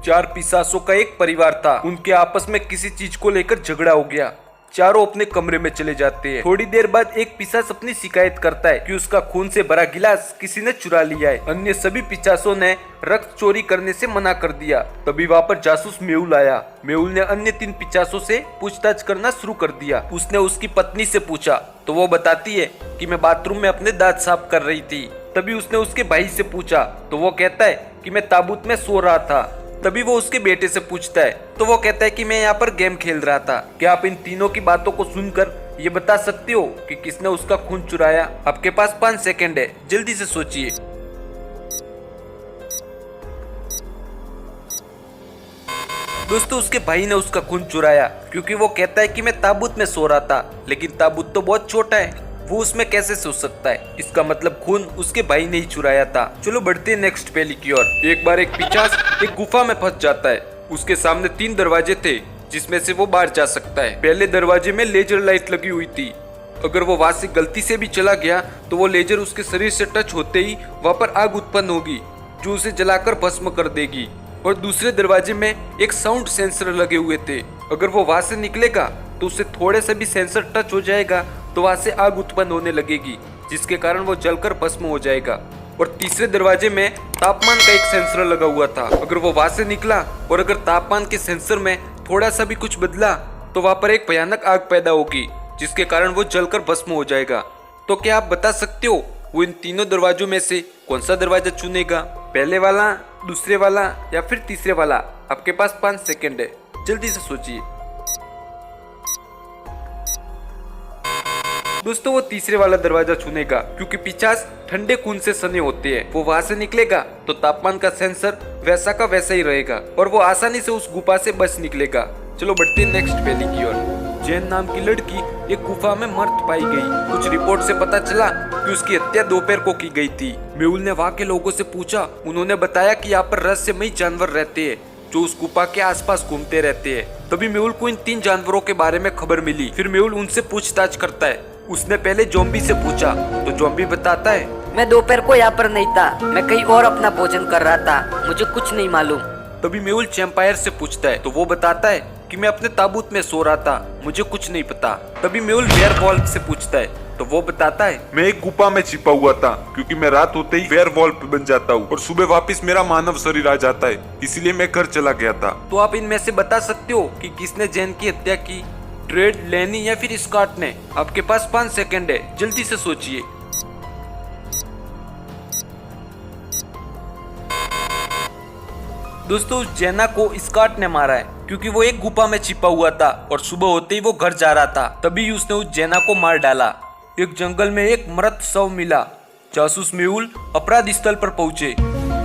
4 पिशाचों का एक परिवार था। उनके आपस में किसी चीज को लेकर झगड़ा हो गया। चारों अपने कमरे में चले जाते हैं। थोड़ी देर बाद एक पिशाच अपनी शिकायत करता है कि उसका खून से भरा गिलास किसी ने चुरा लिया है। अन्य सभी पिशाचों ने रक्त चोरी करने से मना कर दिया। तभी वहाँ पर जासूस मेहुल आया। मेहुल ने अन्य 3 पिशाचों से पूछताछ करना शुरू कर दिया। उसने उसकी पत्नी से पूछा तो वो बताती है कि मैं बाथरूम में अपने दांत साफ कर रही थी। तभी उसने उसके भाई से पूछा तो वो कहता है कि मैं ताबूत में सो रहा था। तभी वो उसके बेटे से पूछता है तो वो कहता है कि मैं यहाँ पर गेम खेल रहा था। क्या आप इन तीनों की बातों को सुनकर ये बता सकते हो कि किसने उसका खून चुराया? आपके पास 5 सेकंड है, जल्दी से सोचिए। दोस्तों, उसके भाई ने उसका खून चुराया क्योंकि वो कहता है कि मैं ताबूत में सो रहा था, लेकिन ताबूत तो बहुत छोटा है, वो उसमें कैसे सो सकता है? इसका मतलब खून उसके भाई ने ही चुराया था। चलो बढ़ते हैं नेक्स्ट पहेली की ओर। एक बार एक पिशाच एक गुफा में फंस जाता है। उसके सामने 3 दरवाजे थे जिसमें से वो बाहर जा सकता है। पहले दरवाजे में लेजर लाइट लगी हुई थी। अगर वो वहां से गलती से भी चला गया तो वो लेजर उसके शरीर से टच होते ही वहां पर आग उत्पन्न होगी जो उसे जलाकर भस्म कर देगी। और दूसरे दरवाजे में एक साउंड सेंसर लगे हुए थे। अगर वो वहां से निकलेगा तो उसे थोड़े से भी सेंसर टच हो जाएगा तो वहां से आग उत्पन्न होने लगेगी, जिसके कारण वो जलकर भस्म हो जाएगा। और तीसरे दरवाजे में तापमान का एक सेंसर लगा हुआ था। अगर वो वहां से निकला और अगर तापमान के सेंसर में थोड़ा सा भी कुछ बदला तो वहां पर एक भयानक आग पैदा होगी, जिसके कारण वो जलकर भस्म हो जाएगा। तो क्या आप बता सकते हो वो इन तीनों दरवाजों में से कौन सा दरवाजा चुनेगा? पहले वाला, दूसरे वाला या फिर तीसरे वाला? आपके पास 5 सेकंड है, जल्दी से सोचिए। दोस्तों, वो तीसरे वाला दरवाजा चुनेगा क्योंकि पिशाच ठंडे खून से सने होते हैं। वो वहां से निकलेगा तो तापमान का सेंसर वैसा का वैसा ही रहेगा और वो आसानी से उस गुफा से बच निकलेगा। चलो बढ़ते हैं नेक्स्ट पहेली की ओर। जैन नाम की लड़की एक गुफा में मृत पाई गई। कुछ रिपोर्ट से पता चला कि उसकी हत्या दोपहर को की गई थी। मेहुल ने वहाँ के लोगों से पूछा। उन्होंने बताया कि यहाँ पर रहस्यमयी जानवर रहते हैं जो उस गुफा के आसपास घूमते रहते हैं। तभी मेहुल को इन 3 जानवरों के बारे में खबर मिली। फिर मेहुल उनसे पूछताछ करता है। उसने पहले ज़ॉम्बी से पूछा तो ज़ॉम्बी बताता है, मैं दोपहर को यहाँ पर नहीं था, मैं कहीं और अपना भोजन कर रहा था, मुझे कुछ नहीं मालूम। तभी मेहुल चैंपायर से पूछता है तो वो बताता है कि मैं अपने ताबूत में सो रहा था, मुझे कुछ नहीं पता। तभी मेहुल वेयरवॉल्फ से पूछता है तो वो बताता है, मैं एक गुफा में छिपा हुआ था क्योंकि मैं रात होते ही वेयरवॉल्फ बन जाता हूँ और सुबह वापस मेरा मानव शरीर आ जाता है, इसीलिए मैं घर चला गया था। तो आप इनमें से बता सकते हो कि किसने जैन की हत्या की? ड्रेड, लेनी या फिर स्कॉट ने? आपके पास 5 सेकंड है, जल्दी से सोचिए। दोस्तों, उस जैना को स्कॉट ने मारा है क्योंकि वो एक गुफा में छिपा हुआ था और सुबह होते ही वो घर जा रहा था, तभी उसने उस जैना को मार डाला। एक जंगल में एक मृत शव मिला। जासूस मेहुल अपराध स्थल पर पहुंचे।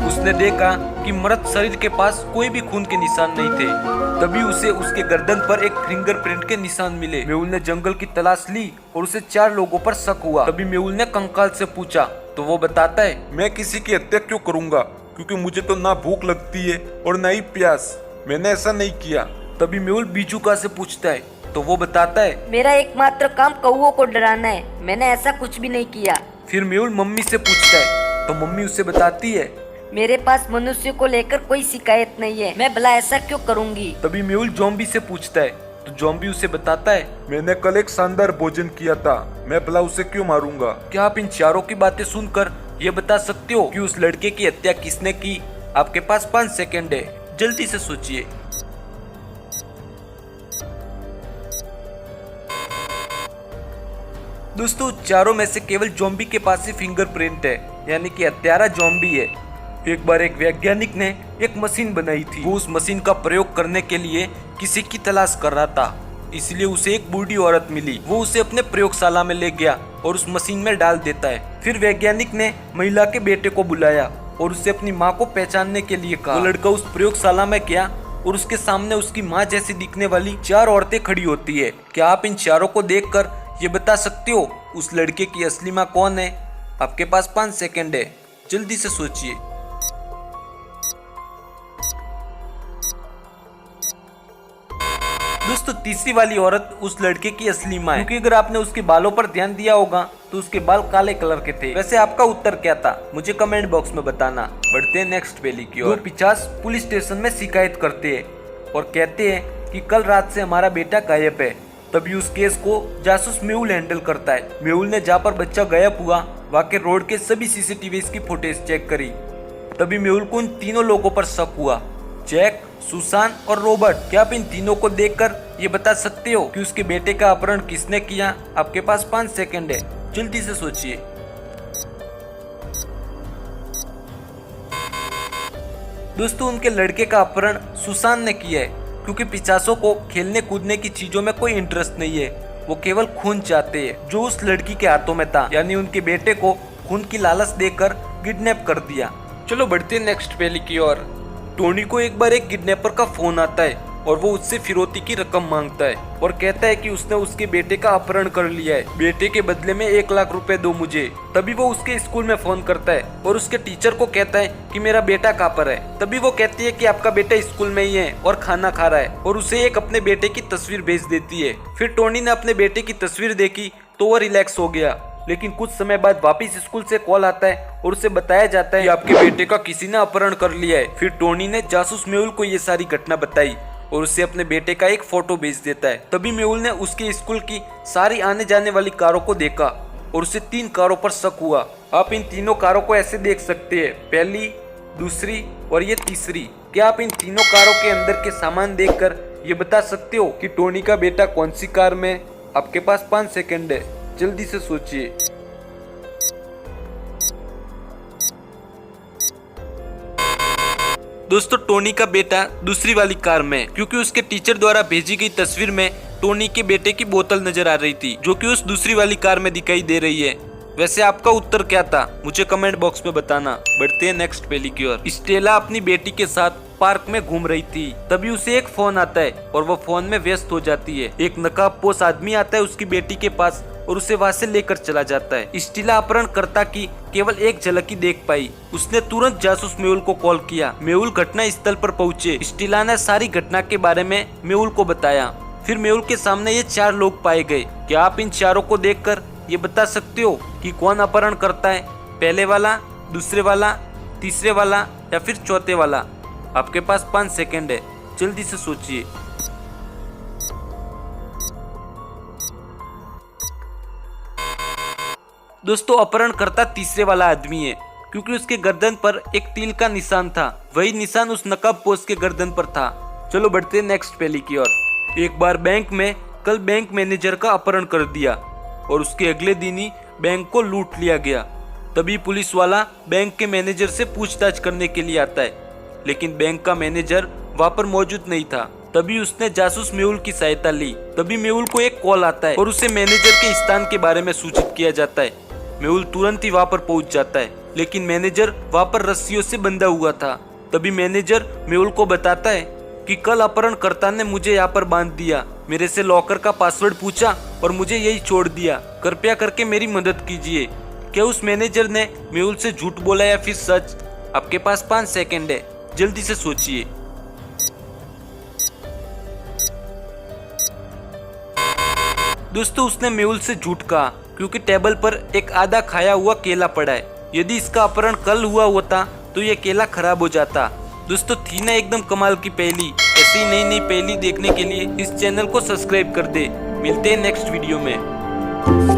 उसने देखा कि मृत शरीर के पास कोई भी खून के निशान नहीं थे। तभी उसे उसके गर्दन पर एक फिंगरप्रिंट के निशान मिले। मेहुल ने जंगल की तलाश ली और उसे 4 लोगों पर शक हुआ। तभी मेहुल ने कंकाल से पूछा तो वो बताता है, मैं किसी की हत्या क्यों करूंगा, क्योंकि मुझे तो ना भूख लगती है और ना ही प्यास, मैंने ऐसा नहीं किया। तभी मेहुल बीजूका से पूछता है तो वो बताता है, मेरा एकमात्र काम कौओं को डराना है, मैंने ऐसा कुछ भी नहीं किया। फिर मेहुल मम्मी से पूछता है तो मम्मी उसे बताती है, मेरे पास मनुष्य को लेकर कोई शिकायत नहीं है, मैं भला ऐसा क्यों करूंगी। तभी मेहुल ज़ॉम्बी से पूछता है तो ज़ॉम्बी उसे बताता है, मैंने कल एक शानदार भोजन किया था, मैं भला उसे क्यों मारूंगा। क्या आप इन चारों की बातें सुनकर ये बता सकते हो कि उस लड़के की हत्या किसने की? आपके पास 5 सेकंड है, जल्दी से सोचिए। दोस्तों, चारों में से केवल ज़ॉम्बी के पास ही फिंगरप्रिंट है, यानी कि हत्यारा ज़ॉम्बी है। एक बार एक वैज्ञानिक ने एक मशीन बनाई थी। वो उस मशीन का प्रयोग करने के लिए किसी की तलाश कर रहा था, इसलिए उसे एक बूढ़ी औरत मिली। वो उसे अपने प्रयोगशाला में ले गया और उस मशीन में डाल देता है। फिर वैज्ञानिक ने महिला के बेटे को बुलाया और उससे अपनी माँ को पहचानने के लिए कहा। वो लड़का उस प्रयोगशाला में गया और उसके सामने उसकी माँ जैसी दिखने वाली 4 औरतें खड़ी होती है। क्या आप इन चारों को देखकर ये बता सकते हो उस लड़के की असली माँ कौन है? आपके पास 5 सेकंड है, जल्दी से सोचिए। दोस्तों, तीसरी वाली औरत उस लड़के की असली माँ है, क्योंकि अगर आपने उसके बालों पर ध्यान दिया होगा तो उसके बाल काले कलर के थे। वैसे आपका उत्तर क्या था, मुझे कमेंट बॉक्स में बताना। बढ़ते हैं नेक्स्ट पहेली की ओर। 250 पुलिस स्टेशन में शिकायत करते हैं और कहते हैं कि कल रात से हमारा बेटा गायब है। तभी उस केस को जासूस मेहुल हैंडल करता है। मेहुल ने जहाँ पर बच्चा गायब हुआ वहाँ के रोड के सभी सीसीटीवी की फुटेज चेक करी। तभी मेहुल को उन तीनों लोगों पर शक हुआ, जैक, सुसान और रॉबर्ट। क्या आप इन तीनों को देखकर ये बता सकते हो कि उसके बेटे का अपहरण किसने किया? आपके पास 5 सेकंड है, जल्दी से सोचिए। दोस्तों उनके लड़के का अपहरण सुसान ने किया है, क्योंकि पिचासों को खेलने कूदने की चीजों में कोई इंटरेस्ट नहीं है। वो केवल खून चाहते हैं जो उस लड़की के हाथों में था, यानी उनके बेटे को खून की लालच देकर किडनैप कर दिया। चलो बढ़ते हैं नेक्स्ट पहेली की ओर। टोनी को एक बार एक किडनैपर का फोन आता है और वो उससे फिरौती की रकम मांगता है और कहता है कि उसने उसके बेटे का अपहरण कर लिया है, बेटे के बदले में 1 लाख रुपए दो मुझे। तभी वो उसके स्कूल में फोन करता है और उसके टीचर को कहता है कि मेरा बेटा कहाँ पर है। तभी वो कहती है कि आपका बेटा स्कूल में ही है और खाना खा रहा है, और उसे एक अपने बेटे की तस्वीर भेज देती है। फिर टोनी ने अपने बेटे की तस्वीर देखी तो वो रिलैक्स हो गया, लेकिन कुछ समय बाद वापस स्कूल से कॉल आता है और उसे बताया जाता है कि आपके बेटे का किसी ने अपहरण कर लिया है। फिर टोनी ने जासूस मेहुल को ये सारी घटना बताई और उसे अपने बेटे का एक फोटो भेज देता है। तभी मेहुल ने उसके स्कूल की सारी आने जाने वाली कारों को देखा और उसे 3 कारों पर शक हुआ। आप इन तीनों कारों को ऐसे देख सकते हैं, पहली, दूसरी और ये तीसरी। क्या आप इन तीनों कारों के अंदर के सामान देखकर ये बता सकते हो कि टोनी का बेटा कौन सी कार में? आपके पास 5 सेकंड है, जल्दी से सोचिए। दोस्तों टोनी का बेटा दूसरी वाली कार में, क्योंकि उसके टीचर द्वारा भेजी गई तस्वीर में टोनी के बेटे की बोतल नजर आ रही थी, जो कि उस दूसरी वाली कार में दिखाई दे रही है। वैसे आपका उत्तर क्या था, मुझे कमेंट बॉक्स में बताना। बढ़ते हैं नेक्स्ट पहेली की ओर। स्टेला अपनी बेटी के साथ पार्क में घूम रही थी, तभी उसे एक फोन आता है और वो फोन में व्यस्त हो जाती है। एक नकाबपोश आदमी आता है उसकी बेटी के पास और उसे वहां से लेकर चला जाता है। स्टेला अपहरणकर्ता की केवल एक झलक ही देख पाई। उसने तुरंत जासूस मेहुल को कॉल किया। मेहुल घटना स्थल पर पहुंचे। स्टेला ने सारी घटना के बारे में मेहुल को बताया। फिर मेहुल के सामने ये 4 लोग पाए गए। क्या आप इन चारों को देखकर ये बता सकते हो कि कौन अपहरण करता है? पहले वाला, दूसरे वाला, तीसरे वाला या फिर चौथे वाला? आपके पास 5 सेकंड है, जल्दी से सोचिए। दोस्तों अपहरणकर्ता तीसरे वाला आदमी है, क्योंकि उसके गर्दन पर एक तिल का निशान था। वही निशान उस नकाबपोश के गर्दन पर था। चलो बढ़ते हैं नेक्स्ट पहेली की ओर। एक बार बैंक में कल बैंक मैनेजर का अपहरण कर दिया और उसके अगले दिन ही बैंक को लूट लिया गया। तभी पुलिस वाला बैंक के मैनेजर से पूछताछ करने के लिए आता है, लेकिन बैंक का मैनेजर वहां पर मौजूद नहीं था। तभी उसने जासूस मेहुल की सहायता ली। तभी मेहुल को एक कॉल आता है और उसे मैनेजर के स्थान के बारे में सूचित किया जाता है। मेहुल तुरंत ही वहां पर पहुंच जाता है, लेकिन मैनेजर वहां पर रस्सियों से बंधा हुआ था। तभी मैनेजर मेहुल को बताता है कि कल अपहरणकर्ता ने मुझे यहाँ पर बांध दिया, मेरे से लॉकर का पासवर्ड पूछा और मुझे यही छोड़ दिया। कृपया करके मेरी मदद कीजिए। क्या उस मैनेजर ने मेहुल से झूठ बोला या फिर सच? आपके पास 5 सेकंड है, जल्दी से सोचिए। दोस्तों उसने मेहुल से झूठ कहा, क्योंकि टेबल पर एक आधा खाया हुआ केला पड़ा है। यदि इसका अपहरण कल हुआ होता तो ये केला खराब हो जाता। दोस्तों थी ना एकदम कमाल की पहेली। ऐसी नई नई पहेली देखने के लिए इस चैनल को सब्सक्राइब कर दे। मिलते हैं नेक्स्ट वीडियो में।